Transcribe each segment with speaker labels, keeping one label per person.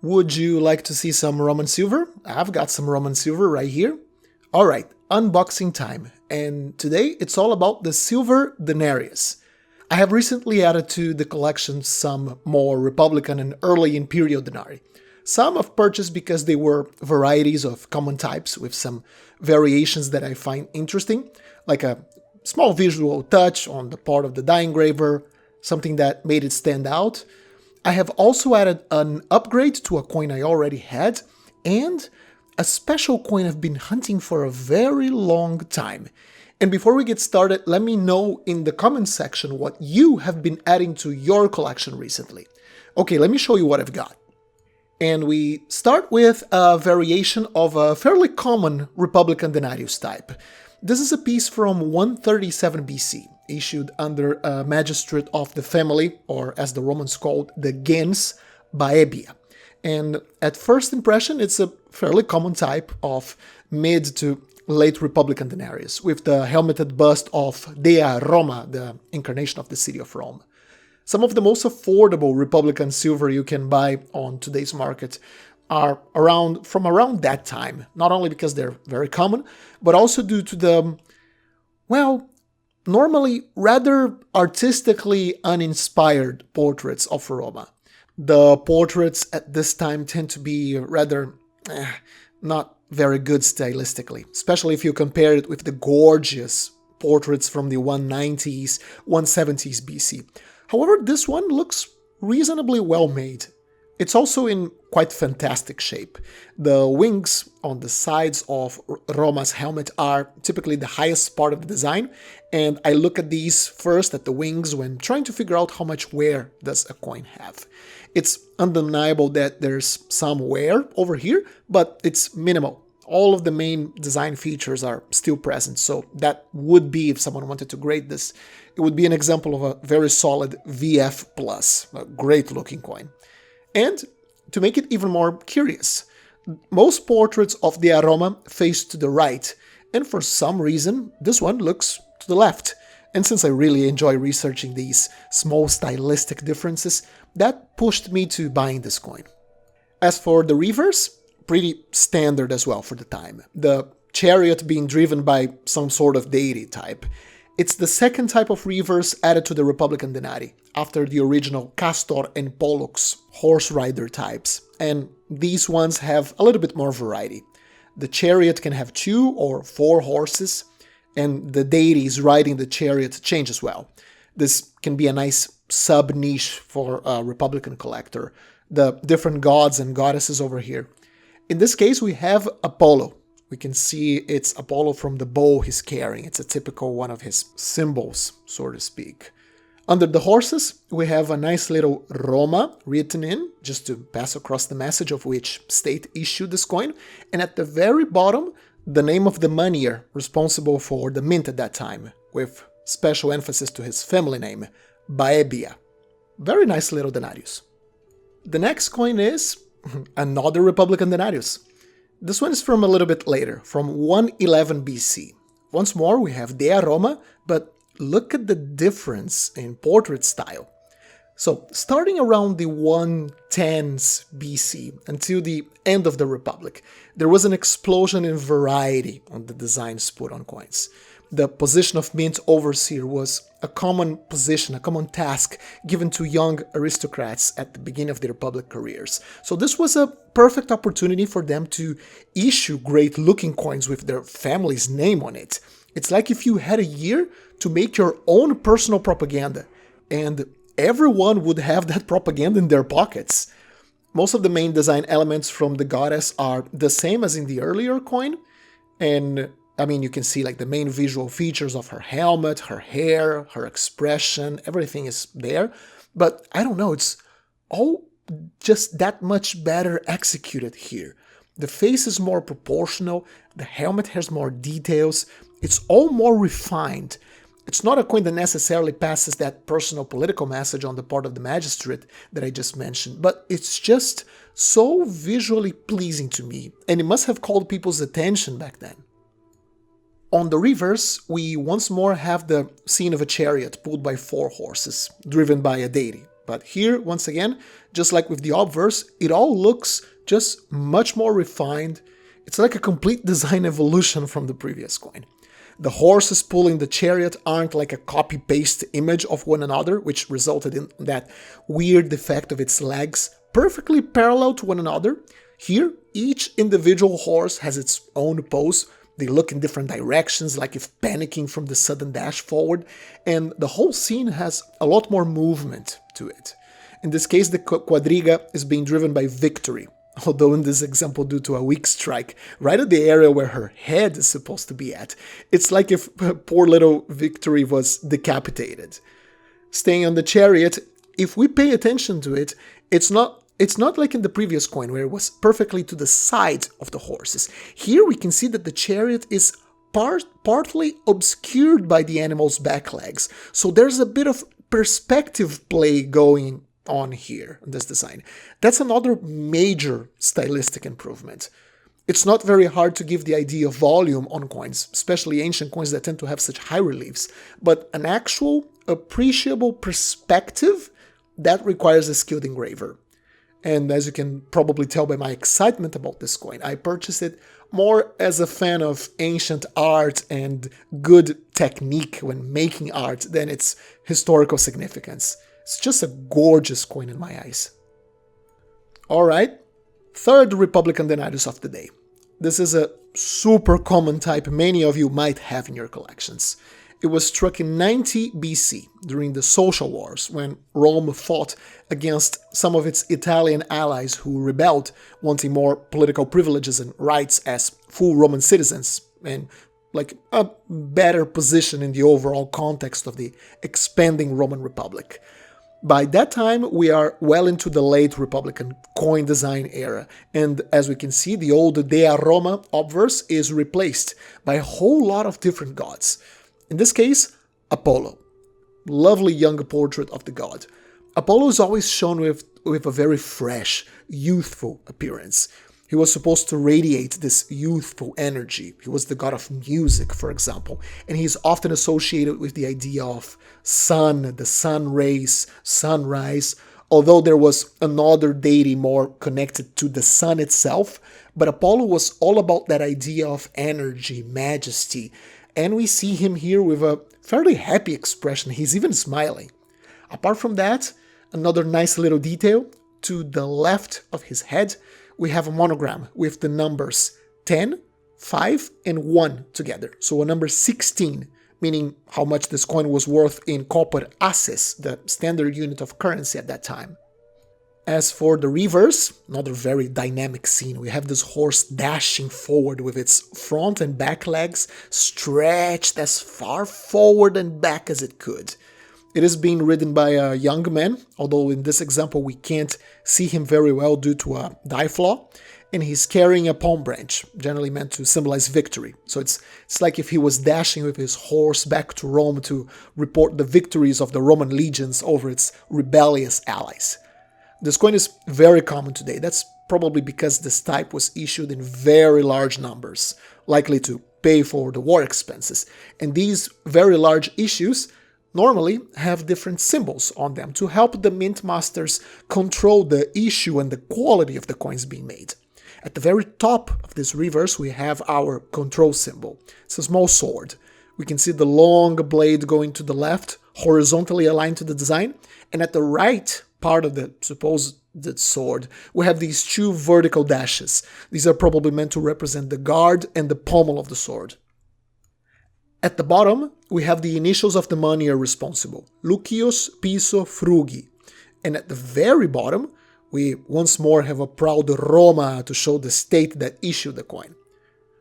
Speaker 1: Would you like to see some Roman silver? I've got some Roman silver right here. Alright, unboxing time, and today it's all about the silver denarius. I have recently added to the collection some more Republican and early Imperial denarii. Some I've purchased because they were varieties of common types with some variations that I find interesting, like a small visual touch on the part of the die engraver, something that made it stand out. I have also added an upgrade to a coin I already had, and a special coin I've been hunting for a very long time. And before we get started, let me know in the comment section what you have been adding to your collection recently. Okay, let me show you what I've got. And we start with a variation of a fairly common Republican denarius type. This is a piece from 137 BC, issued under a magistrate of the family, or as the Romans called, the gens Baebia. And at first impression, it's a fairly common type of mid to late Republican denarius, with the helmeted bust of Dea Roma, the incarnation of the city of Rome. Some of the most affordable Republican silver you can buy on today's market are from around that time, not only because they're very common, but also due to the, well, normally rather artistically uninspired portraits of Roma. The portraits at this time tend to be rather not very good stylistically, especially if you compare it with the gorgeous portraits from the 190s, 170s BC. However, this one looks reasonably well made. It's also in quite fantastic shape. The wings on the sides of Roma's helmet are typically the highest part of the design, and I look at these first at the wings when trying to figure out how much wear does a coin have. It's undeniable that there's some wear over here, but it's minimal. All of the main design features are still present, so that would be, if someone wanted to grade this, it would be an example of a very solid VF+, a great looking coin. And to make it even more curious, most portraits of Dea Roma face to the right, and for some reason this one looks to the left. And since I really enjoy researching these small stylistic differences, that pushed me to buying this coin. As for the reverse, pretty standard as well for the time. The chariot being driven by some sort of deity type. It's the second type of reverse added to the Republican denarii, after the original Castor and Pollux horse rider types, and these ones have a little bit more variety. The chariot can have 2 or 4 horses, and the deities riding the chariot change as well. This can be a nice sub-niche for a Republican collector. The different gods and goddesses over here. In this case, we have Apollo. We can see it's Apollo from the bow he's carrying. It's a typical one of his symbols, so to speak. Under the horses, we have a nice little Roma written in, just to pass across the message of which state issued this coin. And at the very bottom, the name of the moneyer responsible for the mint at that time, with special emphasis to his family name, Baebia. Very nice little denarius. The next coin is another Republican denarius. This one is from a little bit later, from 111 BC. Once more, we have Dea Roma, but look at the difference in portrait style. So, starting around the 110s BC until the end of the Republic, there was an explosion in variety on the designs put on coins. The position of mint overseer was a common position, a common task given to young aristocrats at the beginning of their public careers. So this was a perfect opportunity for them to issue great looking coins with their family's name on it. It's like if you had a year to make your own personal propaganda, and everyone would have that propaganda in their pockets. Most of the main design elements from the goddess are the same as in the earlier coin, and I mean, you can see like the main visual features of her helmet, her hair, her expression, everything is there. But I don't know, it's all just that much better executed here. The face is more proportional, the helmet has more details, it's all more refined. It's not a coin that necessarily passes that personal political message on the part of the magistrate that I just mentioned, but it's just so visually pleasing to me, and it must have called people's attention back then. On the reverse, we once more have the scene of a chariot pulled by 4 horses, driven by a deity. But here, once again, just like with the obverse, it all looks just much more refined. It's like a complete design evolution from the previous coin. The horses pulling the chariot aren't like a copy-paste image of one another, which resulted in that weird effect of its legs perfectly parallel to one another. Here, each individual horse has its own pose. They look in different directions, like if panicking from the sudden dash forward, and the whole scene has a lot more movement to it. In this case, the quadriga is being driven by Victory, although in this example due to a weak strike, right at the area where her head is supposed to be at. It's like if poor little Victory was decapitated. Staying on the chariot, if we pay attention to it, it's not like in the previous coin where it was perfectly to the side of the horses. Here we can see that the chariot is partly obscured by the animal's back legs. So there's a bit of perspective play going on here in this design. That's another major stylistic improvement. It's not very hard to give the idea of volume on coins, especially ancient coins that tend to have such high reliefs, but an actual appreciable perspective, that requires a skilled engraver. And as you can probably tell by my excitement about this coin, I purchased it more as a fan of ancient art and good technique when making art than its historical significance. It's just a gorgeous coin in my eyes. Alright, third Republican denarius of the day. This is a super common type many of you might have in your collections. It was struck in 90 BC during the Social Wars when Rome fought against some of its Italian allies who rebelled, wanting more political privileges and rights as full Roman citizens and like a better position in the overall context of the expanding Roman Republic. By that time, we are well into the late Republican coin design era, and as we can see, the old Dea Roma obverse is replaced by a whole lot of different gods. In this case, Apollo. Lovely young portrait of the god. Apollo is always shown with a very fresh, youthful appearance. He was supposed to radiate this youthful energy. He was the god of music, for example, and he's often associated with the idea of sun, the sun rays, sunrise, although there was another deity more connected to the sun itself, but Apollo was all about that idea of energy, majesty, and we see him here with a fairly happy expression. He's even smiling. Apart from that, another nice little detail, to the left of his head, we have a monogram with the numbers 10, 5, and 1 together. So a number 16, meaning how much this coin was worth in copper asses, the standard unit of currency at that time. As for the reverse, another very dynamic scene. We have this horse dashing forward with its front and back legs stretched as far forward and back as it could. It is being ridden by a young man, although in this example we can't see him very well due to a die flaw, and he's carrying a palm branch, generally meant to symbolize victory. So it's like if he was dashing with his horse back to Rome to report the victories of the Roman legions over its rebellious allies. This coin is very common today. That's probably because this type was issued in very large numbers, likely to pay for the war expenses. And these very large issues normally have different symbols on them to help the mint masters control the issue and the quality of the coins being made. At the very top of this reverse, we have our control symbol. It's a small sword. We can see the long blade going to the left, horizontally aligned to the design, and at the right part of the supposed sword, we have these two vertical dashes. These are probably meant to represent the guard and the pommel of the sword. At the bottom, we have the initials of the money are responsible, Lucius Piso Frugi. And at the very bottom, we once more have a proud Roma to show the state that issued the coin.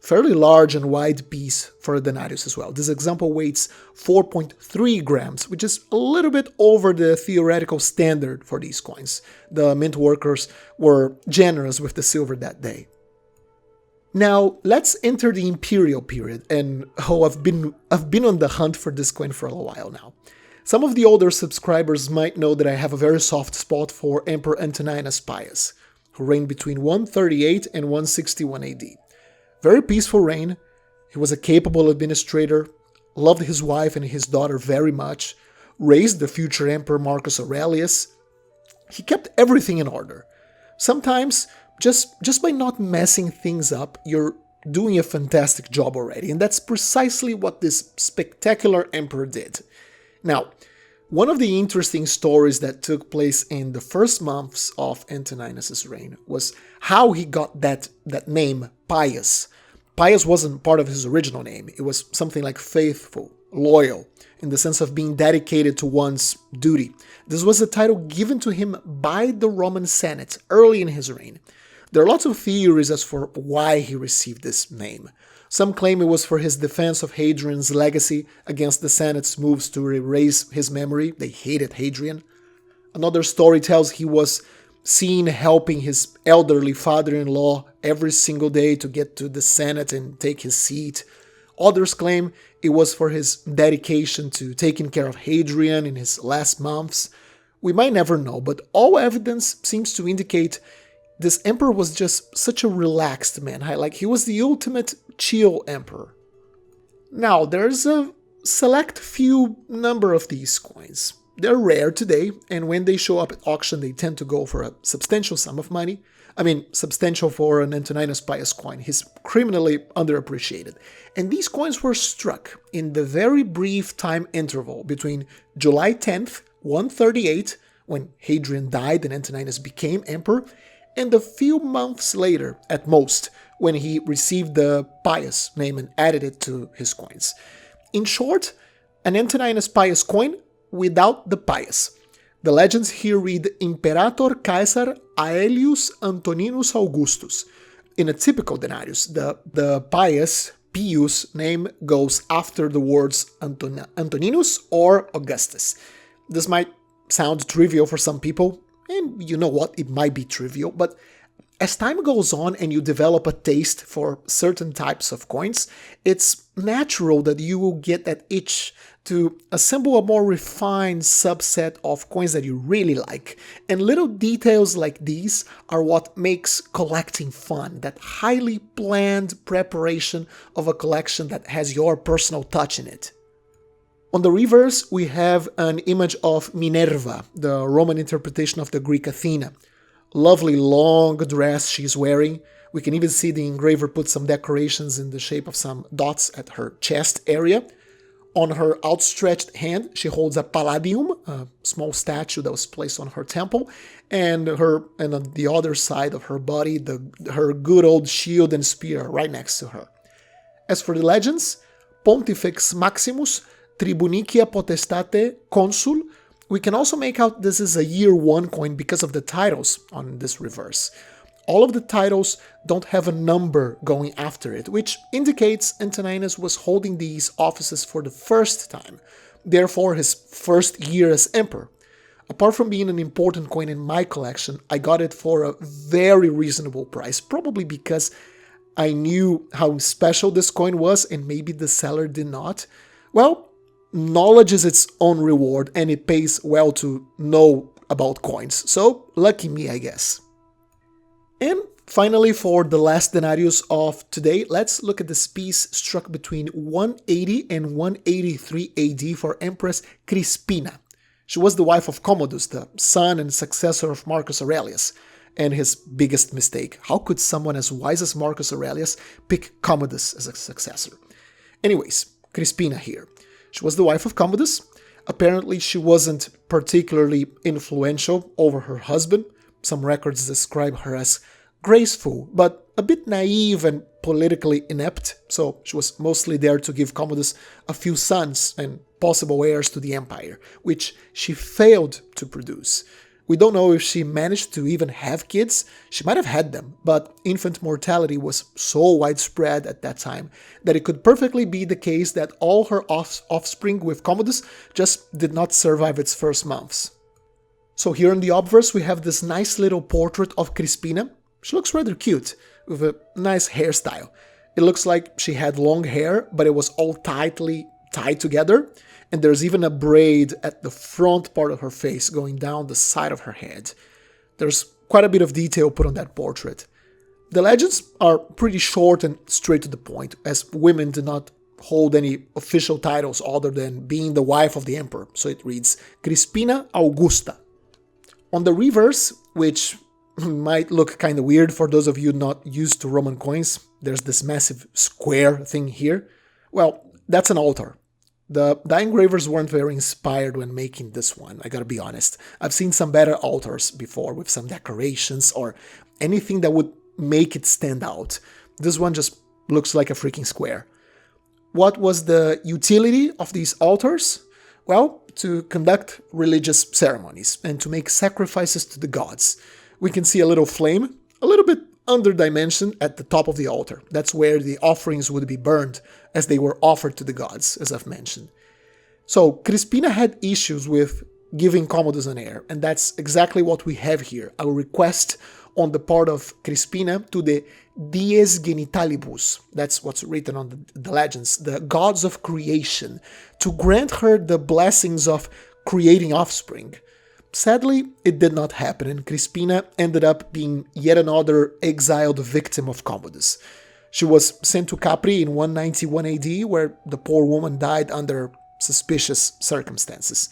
Speaker 1: Fairly large and wide piece for a denarius as well. This example weighs 4.3 grams, which is a little bit over the theoretical standard for these coins. The mint workers were generous with the silver that day. Now, let's enter the Imperial period, and I've been on the hunt for this coin for a while now. Some of the older subscribers might know that I have a very soft spot for Emperor Antoninus Pius, who reigned between 138 and 161 AD. Very peaceful reign. He was a capable administrator, loved his wife and his daughter very much, raised the future Emperor Marcus Aurelius, He kept everything in order. Sometimes, just by not messing things up, you're doing a fantastic job already, and that's precisely what this spectacular emperor did. Now, one of the interesting stories that took place in the first months of Antoninus' reign was how he got that name, Pius. Pius wasn't part of his original name. It was something like faithful, loyal, in the sense of being dedicated to one's duty. This was a title given to him by the Roman Senate early in his reign. There are lots of theories as for why he received this name. Some claim it was for his defense of Hadrian's legacy against the Senate's moves to erase his memory. They hated Hadrian. Another story tells he was seen helping his elderly father-in-law every single day to get to the Senate and take his seat. Others claim it was for his dedication to taking care of Hadrian in his last months. We might never know, but all evidence seems to indicate this emperor was just such a relaxed man. Like, he was the ultimate chill emperor. Now, there's a select few number of these coins. They're rare today, and when they show up at auction, they tend to go for a substantial sum of money. I mean, substantial for an Antoninus Pius coin. He's criminally underappreciated. And these coins were struck in the very brief time interval between July 10th, 138, when Hadrian died and Antoninus became emperor, and a few months later, at most, when he received the Pius name and added it to his coins. In short, an Antoninus Pius coin without the Pius. The legends here read Imperator Caesar Aelius Antoninus Augustus. In a typical denarius, the Pius name goes after the words Antoninus or Augustus. This might sound trivial for some people, and you know what, it might be trivial, but as time goes on and you develop a taste for certain types of coins, it's natural that you will get that itch to assemble a more refined subset of coins that you really like. And little details like these are what makes collecting fun, that highly planned preparation of a collection that has your personal touch in it. On the reverse, we have an image of Minerva, the Roman interpretation of the Greek Athena. Lovely long dress she's wearing. We can even see the engraver put some decorations in the shape of some dots at her chest area. On her outstretched hand, she holds a palladium, a small statue that was placed on her temple, and on the other side of her body, her good old shield and spear right next to her. As for the legends, Pontifex Maximus, Tribunicia Potestate, Consul, we can also make out this is a year 1 coin because of the titles on this reverse. All of the titles don't have a number going after it, which indicates Antoninus was holding these offices for the first time, therefore his first year as emperor. Apart from being an important coin in my collection, I got it for a very reasonable price, probably because I knew how special this coin was and maybe the seller did not. Well, knowledge is its own reward, and it pays well to know about coins. So, lucky me, I guess. And finally, for the last denarius of today, let's look at this piece struck between 180 and 183 AD for Empress Crispina. She was the wife of Commodus, the son and successor of Marcus Aurelius, and his biggest mistake. How could someone as wise as Marcus Aurelius pick Commodus as a successor? Anyways, Crispina here. She was the wife of Commodus. Apparently, she wasn't particularly influential over her husband. Some records describe her as graceful, but a bit naive and politically inept, so she was mostly there to give Commodus a few sons and possible heirs to the empire, which she failed to produce. We don't know if she managed to even have kids. She might have had them, but infant mortality was so widespread at that time that it could perfectly be the case that all her offspring with Commodus just did not survive its first months. So here in the obverse we have this nice little portrait of Crispina. She looks rather cute, with a nice hairstyle. It looks like she had long hair, but it was all tightly tied together, and there's even a braid at the front part of her face going down the side of her head. There's quite a bit of detail put on that portrait. The legends are pretty short and straight to the point, as women do not hold any official titles other than being the wife of the emperor, so it reads Crispina Augusta. On the reverse, which might look kind of weird for those of you not used to Roman coins, there's this massive square thing here. Well, that's an altar. The engravers weren't very inspired when making this one, I gotta be honest. I've seen some better altars before with some decorations or anything that would make it stand out. This one just looks like a freaking square. What was the utility of these altars? Well, to conduct religious ceremonies and to make sacrifices to the gods. We can see a little flame, a little bit underdimensioned at the top of the altar. That's where the offerings would be burned as they were offered to the gods, as I've mentioned. So Crispina had issues with giving Commodus an heir, and that's exactly what we have here, a request on the part of Crispina to the dies genitalibus, that's what's written on the legends, the gods of creation, to grant her the blessings of creating offspring. Sadly, it did not happen, and Crispina ended up being yet another exiled victim of Commodus. She was sent to Capri in 191 AD, where the poor woman died under suspicious circumstances.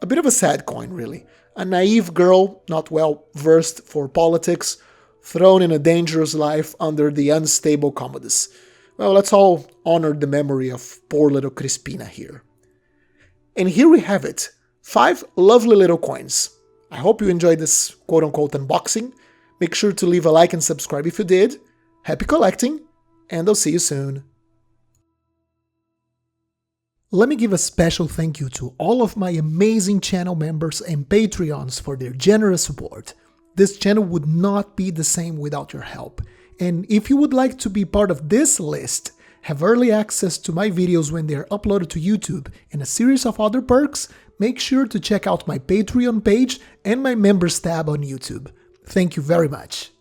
Speaker 1: A bit of a sad coin, really. A naive girl, not well versed for politics, thrown in a dangerous life under the unstable Commodus. Well, let's all honor the memory of poor little Crispina here. And here we have it. 5 lovely little coins. I hope you enjoyed this quote-unquote unboxing. Make sure to leave a like and subscribe if you did. Happy collecting, and I'll see you soon. Let me give a special thank you to all of my amazing channel members and Patreons for their generous support. This channel would not be the same without your help. And if you would like to be part of this list, have early access to my videos when they are uploaded to YouTube, and a series of other perks, make sure to check out my Patreon page and my members tab on YouTube. Thank you very much.